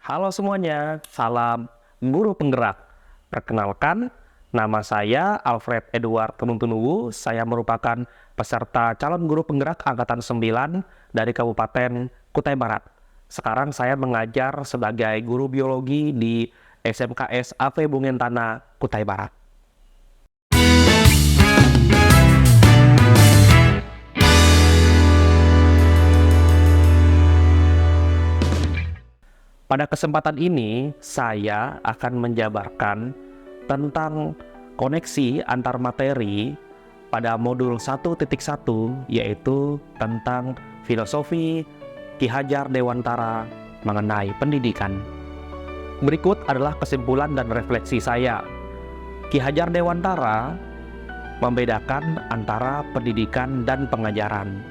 Halo semuanya, salam guru penggerak. Perkenalkan, nama saya Alfred Edward Tununtunuwu. Saya merupakan peserta calon guru penggerak Angkatan 9 dari Kabupaten Kutai Barat. Sekarang saya mengajar sebagai guru biologi di SMKS AV Bungentana, Kutai Barat. Pada kesempatan ini, saya akan menjabarkan tentang koneksi antar materi pada modul 1.1, yaitu tentang filosofi Ki Hajar Dewantara mengenai pendidikan. Berikut adalah kesimpulan dan refleksi saya. Ki Hajar Dewantara membedakan antara pendidikan dan pengajaran.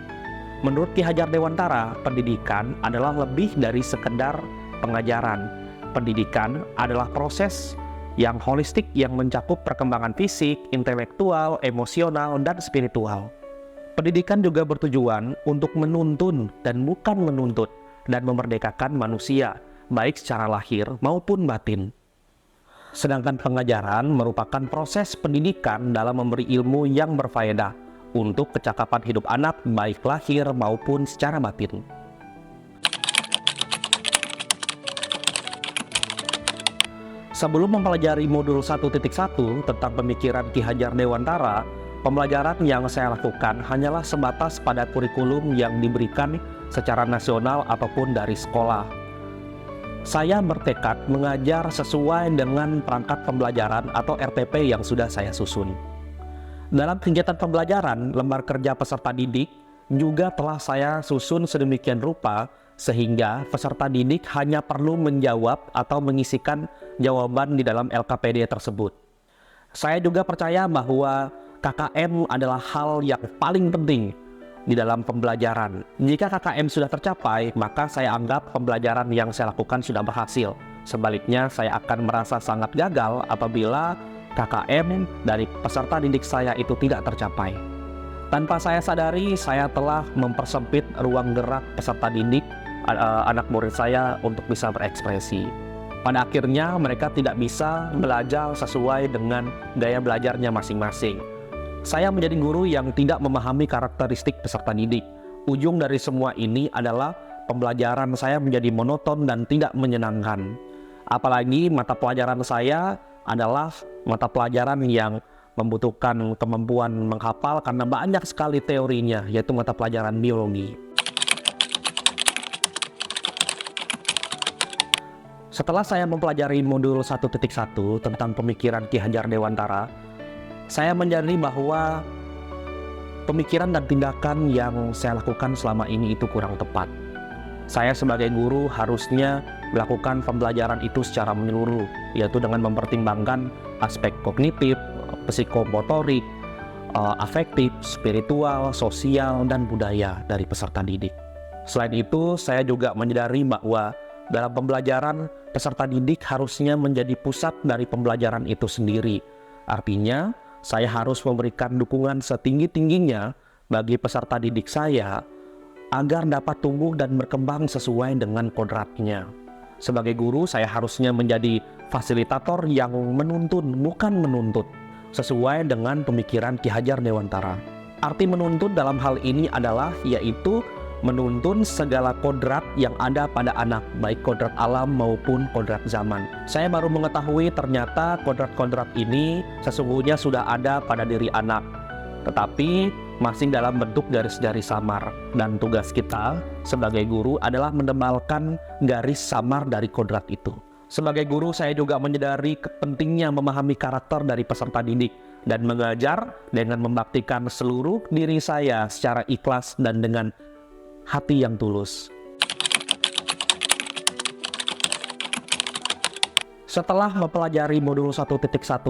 Menurut Ki Hajar Dewantara, pendidikan adalah lebih dari sekedar pengajaran. Pendidikan adalah proses yang holistik yang mencakup perkembangan fisik, intelektual, emosional, dan spiritual. Pendidikan juga bertujuan untuk menuntun dan bukan menuntut dan memerdekakan manusia, baik secara lahir maupun batin. Sedangkan pengajaran merupakan proses pendidikan dalam memberi ilmu yang berfaedah untuk kecakapan hidup anak baik lahir maupun secara batin. Sebelum mempelajari modul 1.1 tentang pemikiran Ki Hajar Dewantara, pembelajaran yang saya lakukan hanyalah sebatas pada kurikulum yang diberikan secara nasional ataupun dari sekolah. Saya bertekad mengajar sesuai dengan perangkat pembelajaran atau RTP yang sudah saya susun. Dalam kegiatan pembelajaran, lembar kerja peserta didik juga telah saya susun sedemikian rupa sehingga peserta didik hanya perlu menjawab atau mengisikan jawaban di dalam LKPD tersebut. Saya juga percaya bahwa KKM adalah hal yang paling penting di dalam pembelajaran. Jika KKM sudah tercapai, maka saya anggap pembelajaran yang saya lakukan sudah berhasil. Sebaliknya, saya akan merasa sangat gagal apabila KKM dari peserta didik saya itu tidak tercapai. Tanpa saya sadari, saya telah mempersempit ruang gerak peserta didik anak murid saya untuk bisa berekspresi. Pada akhirnya mereka tidak bisa belajar sesuai dengan gaya belajarnya masing-masing. Saya menjadi guru yang tidak memahami karakteristik peserta didik. Ujung dari semua ini adalah pembelajaran saya menjadi monoton dan tidak menyenangkan. Apalagi mata pelajaran saya adalah mata pelajaran yang membutuhkan kemampuan menghafal karena banyak sekali teorinya, yaitu mata pelajaran biologi. Setelah saya mempelajari modul 1.1 tentang pemikiran Ki Hajar Dewantara, saya menyadari bahwa pemikiran dan tindakan yang saya lakukan selama ini itu kurang tepat. Saya sebagai guru harusnya melakukan pembelajaran itu secara menyeluruh, yaitu dengan mempertimbangkan aspek kognitif, psikomotorik, afektif, spiritual, sosial, dan budaya dari peserta didik. Selain itu, saya juga menyadari bahwa dalam pembelajaran, peserta didik harusnya menjadi pusat dari pembelajaran itu sendiri. Artinya, saya harus memberikan dukungan setinggi-tingginya bagi peserta didik saya agar dapat tumbuh dan berkembang sesuai dengan kodratnya. Sebagai guru, saya harusnya menjadi fasilitator yang menuntun, bukan menuntut, sesuai dengan pemikiran Ki Hajar Dewantara. Arti menuntut dalam hal ini adalah yaitu menuntun segala kodrat yang ada pada anak, baik kodrat alam maupun kodrat zaman. Saya baru mengetahui ternyata kodrat-kodrat ini sesungguhnya sudah ada pada diri anak, tetapi masih dalam bentuk garis-garis samar. Dan tugas kita sebagai guru adalah menebalkan garis samar dari kodrat itu. Sebagai guru, saya juga menyadari pentingnya memahami karakter dari peserta didik dan mengajar dengan membaktikan seluruh diri saya secara ikhlas dan dengan hati yang tulus. Setelah mempelajari modul 1.1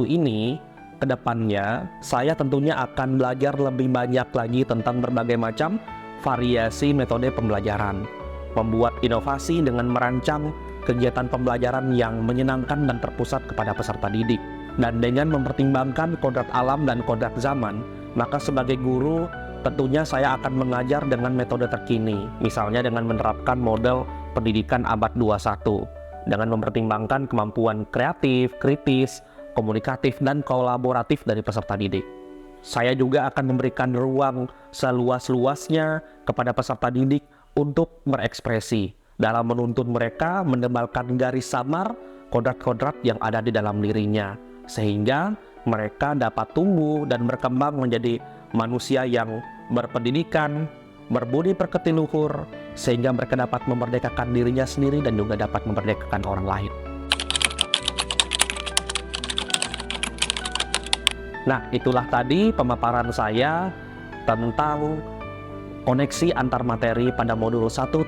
ini, kedepannya saya tentunya akan belajar lebih banyak lagi tentang berbagai macam variasi metode pembelajaran, membuat inovasi dengan merancang kegiatan pembelajaran yang menyenangkan dan terpusat kepada peserta didik. Dan dengan mempertimbangkan kodrat alam dan kodrat zaman, maka sebagai guru tentunya saya akan mengajar dengan metode terkini, misalnya dengan menerapkan model pendidikan abad 21 dengan mempertimbangkan kemampuan kreatif, kritis, komunikatif, dan kolaboratif dari peserta didik. Saya juga akan memberikan ruang seluas-luasnya kepada peserta didik untuk berekspresi dalam menuntun mereka menebalkan garis samar kodrat-kodrat yang ada di dalam dirinya, sehingga mereka dapat tumbuh dan berkembang menjadi manusia yang berpendidikan, berbudi pekerti luhur, sehingga mereka dapat memerdekakan dirinya sendiri dan juga dapat memerdekakan orang lain. Nah, itulah tadi pemaparan saya tentang koneksi antar materi pada modul 1.1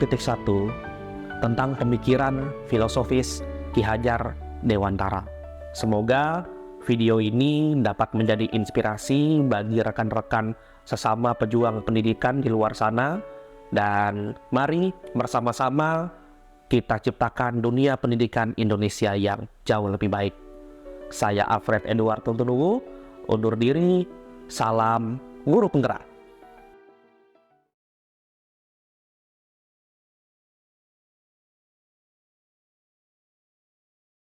tentang pemikiran filosofis Ki Hajar Dewantara. Semoga video ini dapat menjadi inspirasi bagi rekan-rekan sesama pejuang pendidikan di luar sana, dan mari bersama-sama kita ciptakan dunia pendidikan Indonesia yang jauh lebih baik. Saya Alfred Edward Tuntunuwu, undur diri, salam guru penggerak.